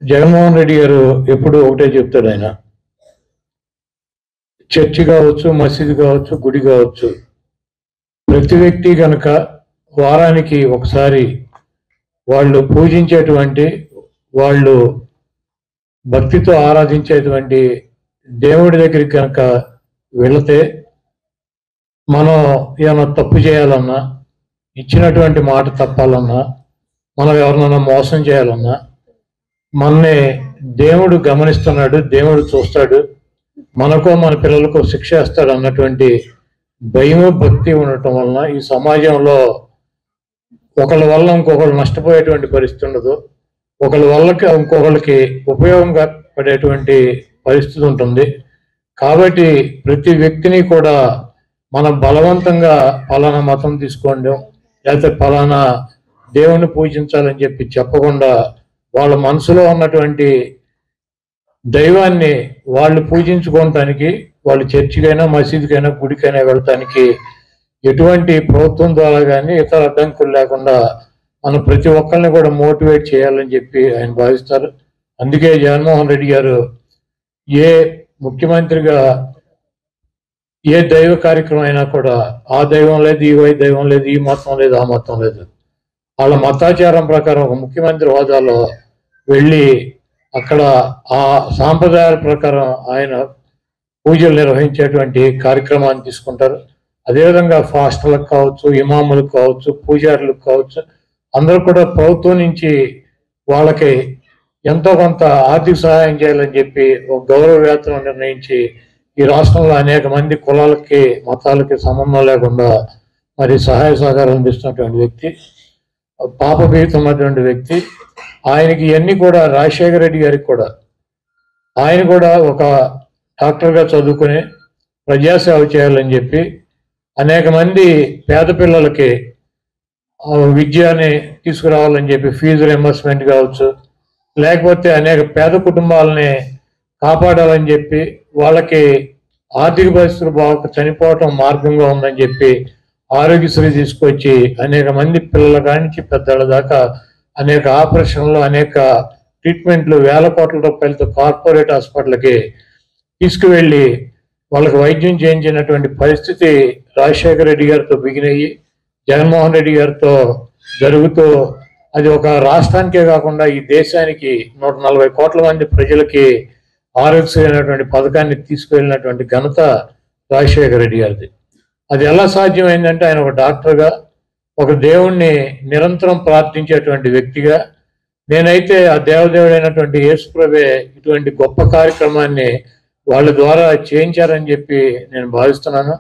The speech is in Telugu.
జగన్మోహన్ రెడ్డి గారు ఎప్పుడు ఒకటే చెప్తాడు. ఆయన చర్చి కావచ్చు, మసీదు కావచ్చు, గుడి కావచ్చు, ప్రతి వ్యక్తి కనుక వారానికి ఒకసారి వాళ్ళు పూజించేటువంటి, వాళ్ళు భక్తితో ఆరాధించేటువంటి దేవుడి దగ్గరికి కనుక వెళితే, మనం ఏమైనా తప్పు చేయాలన్నా, ఇచ్చినటువంటి మాట తప్పాలన్నా, మనం ఎవరినైనా మోసం చేయాలన్నా, మననే దేవుడు గమనిస్తున్నాడు, దేవుడు చూస్తాడు, మనకో మన పిల్లలకో శిక్ష వేస్తాడు అన్నటువంటి భయం, భక్తి ఉండటం వలన ఈ సమాజంలో ఒకళ్ళ వల్ల ఇంకొకళ్ళు నష్టపోయేటువంటి పరిస్థితి ఉండదు, ఒకళ్ళ వల్ల ఇంకొకళ్ళకి ఉపయోగంగా పడేటువంటి పరిస్థితి ఉంటుంది. కాబట్టి ప్రతి వ్యక్తిని కూడా మనం బలవంతంగా ఫలానా మతం తీసుకోండి, లేకపోతే ఫలానా దేవుణ్ణి పూజించాలని చెప్పి చెప్పకుండా, వాళ్ళ మనసులో ఉన్నటువంటి దైవాన్ని వాళ్ళు పూజించుకోవటానికి, వాళ్ళు చర్చికైనా, మసీదుకైనా, గుడికైనా వెళ్ళటానికి ఎటువంటి ప్రభుత్వం ద్వారా కానీ ఇతర అడ్డంకులు లేకుండా మనం ప్రతి ఒక్కరిని కూడా మోటివేట్ చేయాలని చెప్పి ఆయన భావిస్తారు. అందుకే జగన్మోహన్ రెడ్డి గారు ఏ ముఖ్యమంత్రిగా ఏ దైవ కార్యక్రమం అయినా కూడా ఆ దైవం లేదు, ఈ దైవం లేదు, ఈ మతం లేదు, ఆ మతం లేదు, వాళ్ళ మతాచారం ప్రకారం ఒక ముఖ్యమంత్రి హోదాలో వెళ్ళి అక్కడ ఆ సాంప్రదాయాల ప్రకారం ఆయన పూజలు నిర్వహించేటువంటి కార్యక్రమాన్ని తీసుకుంటారు. అదేవిధంగా ఫాస్టర్లకు కావచ్చు, ఇమాములకు కావచ్చు, పూజారులకు కావచ్చు, అందరూ కూడా ప్రభుత్వం నుంచి వాళ్ళకి ఎంతో కొంత ఆర్థిక సహాయం చేయాలని చెప్పి ఒక గౌరవ వేతనం నిర్ణయించి ఈ రాష్ట్రంలో అనేక మంది కులాలకి, మతాలకి సంబంధం లేకుండా మరి సహాయ సహకారం అందిస్తున్నటువంటి వ్యక్తి, పాపభీతం ఉన్నటువంటి వ్యక్తి. ఆయనకి ఇవన్నీ కూడా రాజశేఖర రెడ్డి గారికి కూడా, ఆయన కూడా ఒక డాక్టర్గా చదువుకుని ప్రజాసేవ చేయాలని చెప్పి అనేక మంది పేద పిల్లలకి విద్యని తీసుకురావాలని చెప్పి ఫీజు రియంబర్స్మెంట్ కావచ్చు, లేకపోతే అనేక పేద కుటుంబాలని కాపాడాలని చెప్పి వాళ్ళకి ఆర్థిక పరిస్థితులు బాగా చనిపోవటం మార్గంగా ఉందని చెప్పి ఆరోగ్యశ్రీ తీసుకొచ్చి అనేక మంది పిల్లల కానించి పెద్దల దాకా అనేక ఆపరేషన్లు, అనేక ట్రీట్మెంట్లు, వేల కోట్ల రూపాయలతో కార్పొరేట్ హాస్పిటల్కి తీసుకువెళ్ళి వాళ్ళకి వైద్యం చేయించినటువంటి పరిస్థితి రాజశేఖర రెడ్డి గారితో బిగినయ్యి జగన్మోహన్ రెడ్డి గారితో జరుగుతూ, అది ఒక రాష్ట్రానికే కాకుండా ఈ దేశానికి 140 కోట్ల మంది ప్రజలకి ఆరోగ్యశ్రీ అనేటువంటి పథకాన్ని తీసుకువెళ్ళినటువంటి ఘనత రాజశేఖర రెడ్డి గారిది. అది ఎలా సాధ్యమైందంటే, ఆయన ఒక డాక్టర్గా, ఒక దేవుణ్ణి నిరంతరం ప్రార్థించేటువంటి వ్యక్తిగా, నేనైతే ఆ దేవదేవుడైనటువంటి యేసుప్రభే ఇటువంటి గొప్ప కార్యక్రమాన్ని వాళ్ళ ద్వారా చేయించారని చెప్పి నేను భావిస్తున్నాను.